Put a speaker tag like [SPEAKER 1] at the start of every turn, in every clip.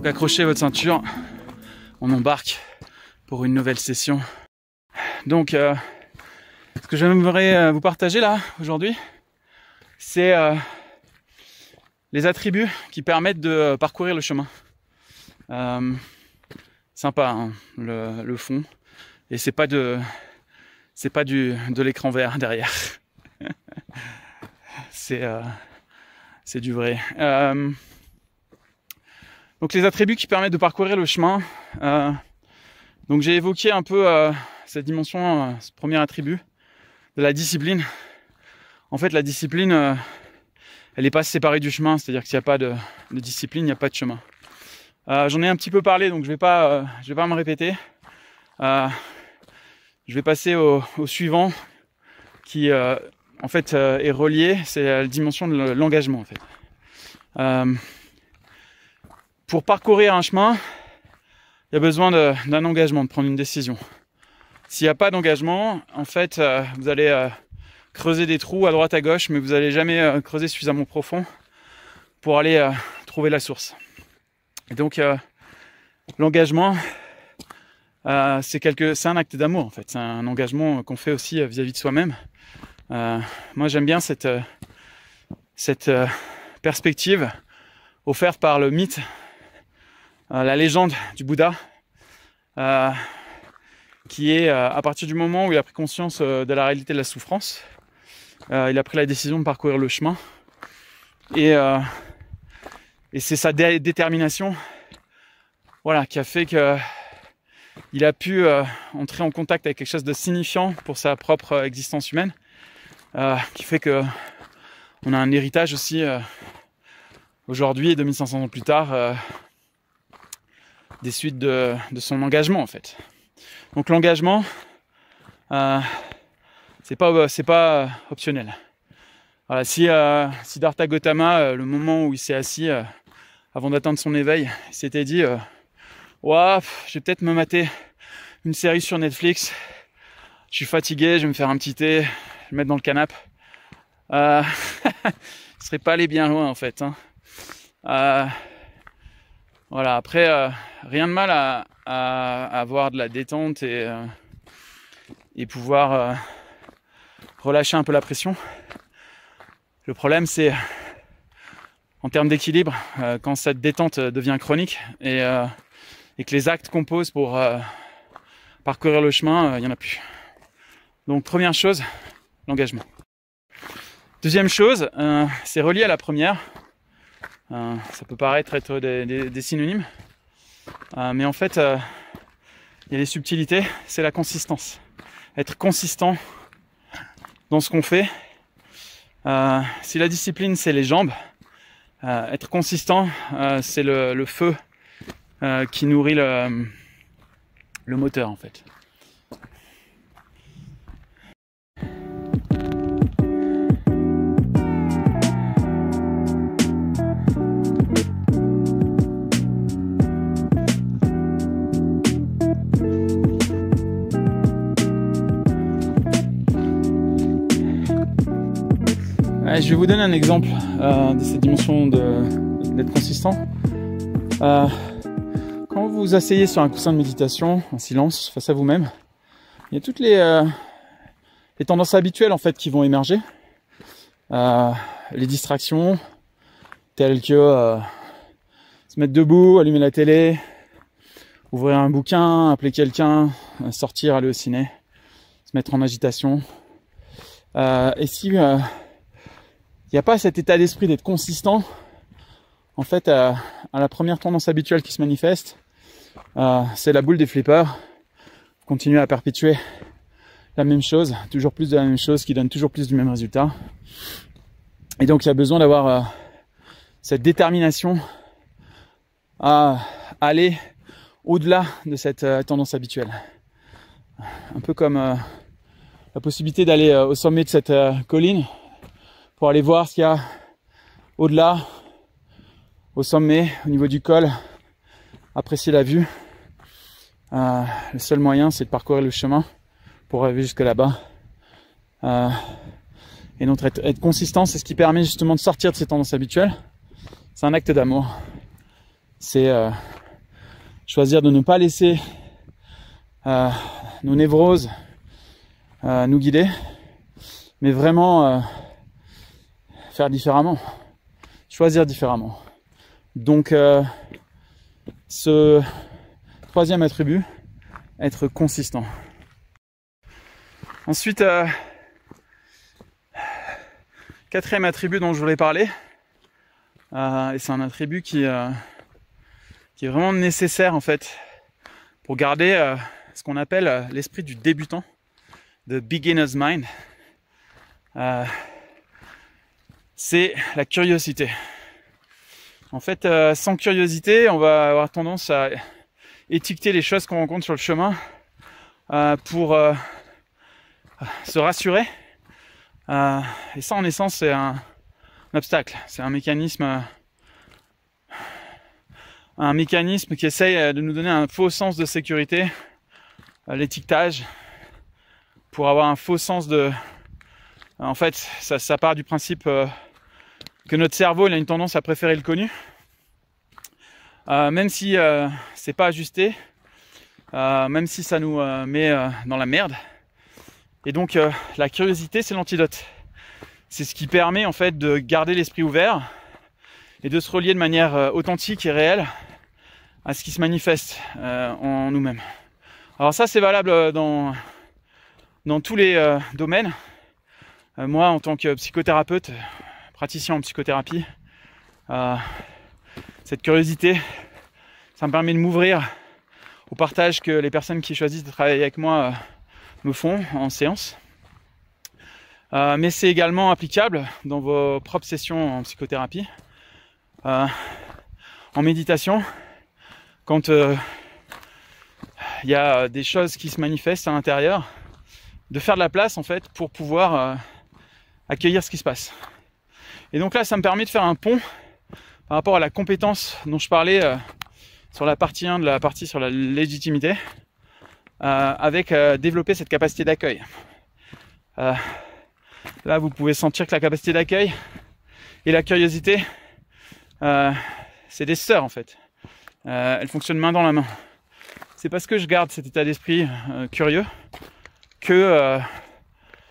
[SPEAKER 1] accrochez votre ceinture, on embarque pour une nouvelle session. Donc, ce que j'aimerais vous partager là, aujourd'hui, c'est les attributs qui permettent de parcourir le chemin. Sympa, hein, le fond. Et c'est pas de l'écran vert derrière. C'est du vrai. Donc les attributs qui permettent de parcourir le chemin. Donc j'ai évoqué un peu cette dimension, ce premier attribut de la discipline. En fait, la discipline, elle n'est pas séparée du chemin, c'est-à-dire que s'il n'y a pas de discipline, il n'y a pas de chemin. J'en ai un petit peu parlé, donc je vais pas me répéter. Je vais passer au suivant, qui en fait est relié, c'est la dimension de l'engagement en fait. Pour parcourir un chemin, il y a besoin d'un engagement, de prendre une décision. S'il n'y a pas d'engagement, en fait, vous allez creuser des trous à droite à gauche, mais vous n'allez jamais creuser suffisamment profond pour aller trouver la source. Et donc, l'engagement, c'est un acte d'amour en fait. C'est un engagement qu'on fait aussi vis-à-vis de soi-même. Moi, j'aime bien cette perspective offerte par le mythe, la légende du Bouddha, qui est à partir du moment où il a pris conscience de la réalité de la souffrance, il a pris la décision de parcourir le chemin, et c'est sa détermination, voilà, qui a fait que il a pu entrer en contact avec quelque chose de signifiant pour sa propre existence humaine, qui fait que on a un héritage aussi aujourd'hui, 2500 ans plus tard, des suites de son engagement en fait. Donc l'engagement, c'est pas optionnel. Voilà, si Siddhartha Gautama, le moment où il s'est assis avant d'atteindre son éveil, il s'était dit ouah, je vais peut-être me mater une série sur Netflix, je suis fatigué, je vais me faire un petit thé, je vais me mettre dans le canapé. Il serait pas allé bien loin en fait, hein. Voilà, après rien de mal à avoir de la détente et pouvoir relâcher un peu la pression. Le problème c'est en termes d'équilibre, quand cette détente devient chronique et que les actes qu'on pose pour parcourir le chemin, il n'y en a plus. Donc première chose, l'engagement. Deuxième chose, c'est relié à la première. Ça peut paraître être des synonymes, mais en fait, il y a des subtilités, c'est la consistance. Être consistant dans ce qu'on fait. Si la discipline, c'est les jambes, être consistant, c'est le feu qui nourrit le moteur en fait. Je vais vous donner un exemple de cette dimension d'être consistant. Quand vous vous asseyez sur un coussin de méditation, en silence, face à vous-même, il y a toutes les tendances habituelles en fait qui vont émerger. Les distractions, telles que se mettre debout, allumer la télé, ouvrir un bouquin, appeler quelqu'un, sortir, aller au ciné, se mettre en agitation. Et si il n'y a pas cet état d'esprit d'être consistant, en fait, à la première tendance habituelle qui se manifeste, c'est la boule des flippers. Vous continuez à perpétuer la même chose, toujours plus de la même chose, qui donne toujours plus du même résultat. Et donc, il y a besoin d'avoir cette détermination à aller au-delà de cette tendance habituelle. Un peu comme la possibilité d'aller au sommet de cette colline, pour aller voir ce qu'il y a au-delà, au sommet, au niveau du col, apprécier la vue. Le seul moyen, c'est de parcourir le chemin pour arriver jusque là-bas. Et donc être consistant, c'est ce qui permet justement de sortir de ces tendances habituelles. C'est un acte d'amour. C'est choisir de ne pas laisser nos névroses nous guider, mais vraiment faire différemment, choisir différemment. Donc ce troisième attribut, être consistant. Ensuite, quatrième attribut dont je voulais parler, et c'est un attribut qui est vraiment nécessaire en fait pour garder ce qu'on appelle l'esprit du débutant, the beginner's mind. C'est la curiosité. En fait, sans curiosité, on va avoir tendance à étiqueter les choses qu'on rencontre sur le chemin pour se rassurer. Et ça, en essence, c'est un obstacle. C'est un mécanisme qui essaye de nous donner un faux sens de sécurité, l'étiquetage, pour avoir un faux sens de... En fait, ça part du principe que notre cerveau il a une tendance à préférer le connu, même si c'est pas ajusté, même si ça nous met dans la merde. Et donc la curiosité, c'est l'antidote. C'est ce qui permet en fait de garder l'esprit ouvert et de se relier de manière authentique et réelle à ce qui se manifeste en nous-mêmes. Alors ça, c'est valable dans tous les domaines. Moi, en tant que psychothérapeute, praticien en psychothérapie, cette curiosité, ça me permet de m'ouvrir au partage que les personnes qui choisissent de travailler avec moi me font en séance. Mais c'est également applicable dans vos propres sessions en psychothérapie, en méditation, quand il y a des choses qui se manifestent à l'intérieur, de faire de la place en fait pour pouvoir accueillir ce qui se passe. Et donc là, ça me permet de faire un pont par rapport à la compétence dont je parlais sur la partie 1 de la partie sur la légitimité, avec développer cette capacité d'accueil. Là, vous pouvez sentir que la capacité d'accueil et la curiosité, c'est des sœurs en fait. Elles fonctionnent main dans la main. C'est parce que je garde cet état d'esprit curieux que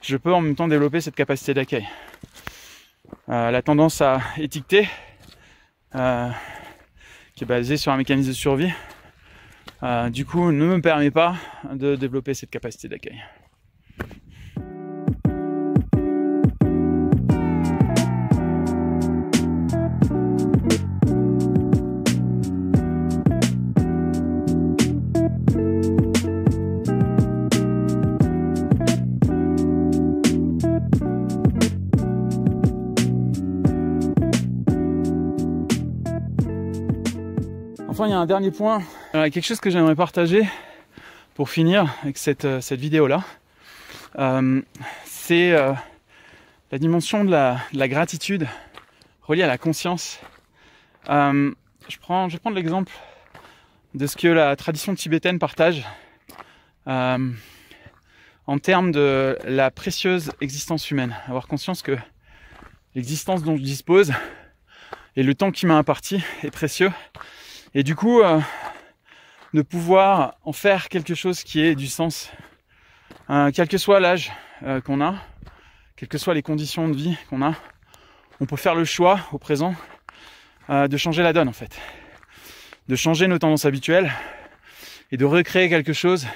[SPEAKER 1] je peux en même temps développer cette capacité d'accueil. La tendance à étiqueter, qui est basée sur un mécanisme de survie, du coup ne me permet pas de développer cette capacité d'accueil. Enfin, il y a un dernier point, quelque chose que j'aimerais partager pour finir avec cette vidéo-là. C'est la dimension de la gratitude reliée à la conscience. Je vais prendre l'exemple de ce que la tradition tibétaine partage en termes de la précieuse existence humaine. Avoir conscience que l'existence dont je dispose et le temps qui m'a imparti est précieux. Et du coup, de pouvoir en faire quelque chose qui ait du sens, quel que soit l'âge qu'on a, quelles que soient les conditions de vie qu'on a, on peut faire le choix au présent de changer la donne en fait, de changer nos tendances habituelles et de recréer quelque chose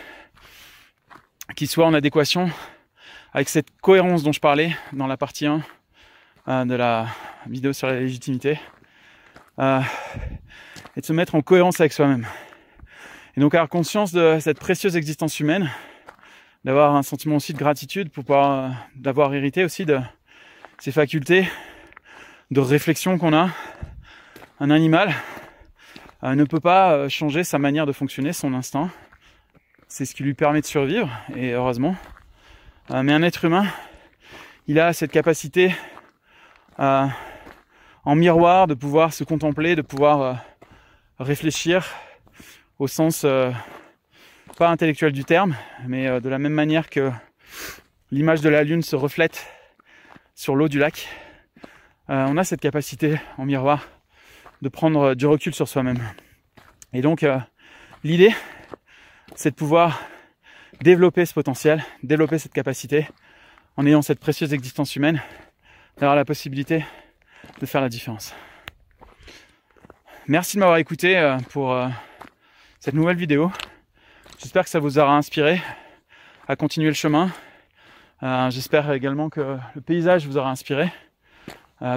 [SPEAKER 1] qui soit en adéquation avec cette cohérence dont je parlais dans la partie 1 de la vidéo sur la légitimité. Et de se mettre en cohérence avec soi-même. Et donc avoir conscience de cette précieuse existence humaine, d'avoir un sentiment aussi de gratitude pour pouvoir, d'avoir hérité aussi de ces facultés de réflexion qu'on a. Un animal ne peut pas changer sa manière de fonctionner, son instinct. C'est ce qui lui permet de survivre, et heureusement. Mais un être humain, il a cette capacité en miroir de pouvoir se contempler, de pouvoir réfléchir au sens pas intellectuel du terme, mais de la même manière que l'image de la lune se reflète sur l'eau du lac. On a cette capacité en miroir de prendre du recul sur soi-même. Et donc L'idée, c'est de pouvoir développer ce potentiel, développer cette capacité, en ayant cette précieuse existence humaine, d'avoir la possibilité de faire la différence. Merci de m'avoir écouté pour cette nouvelle vidéo. J'espère que ça vous aura inspiré à continuer le chemin. J'espère également que le paysage vous aura inspiré.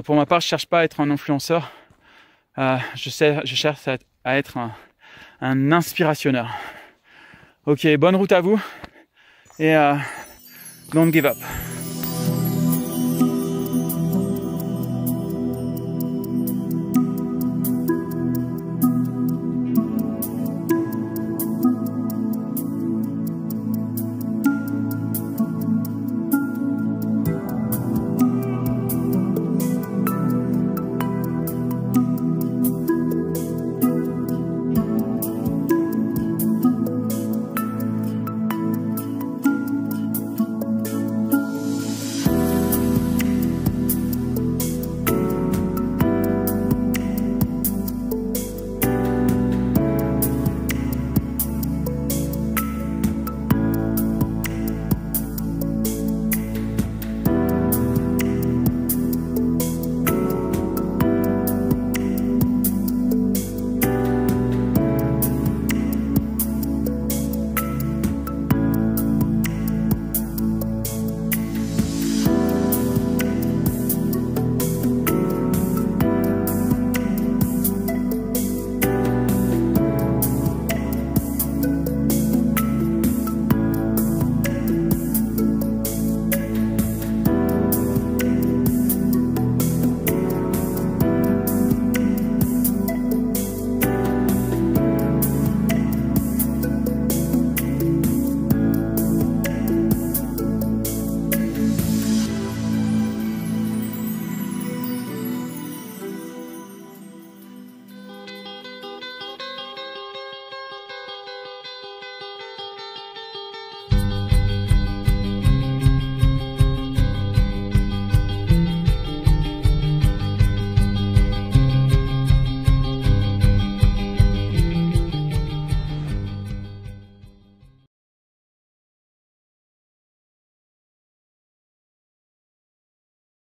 [SPEAKER 1] Pour ma part, je ne cherche pas à être un influenceur. Je cherche à être un inspirationneur. Ok, bonne route à vous et don't give up.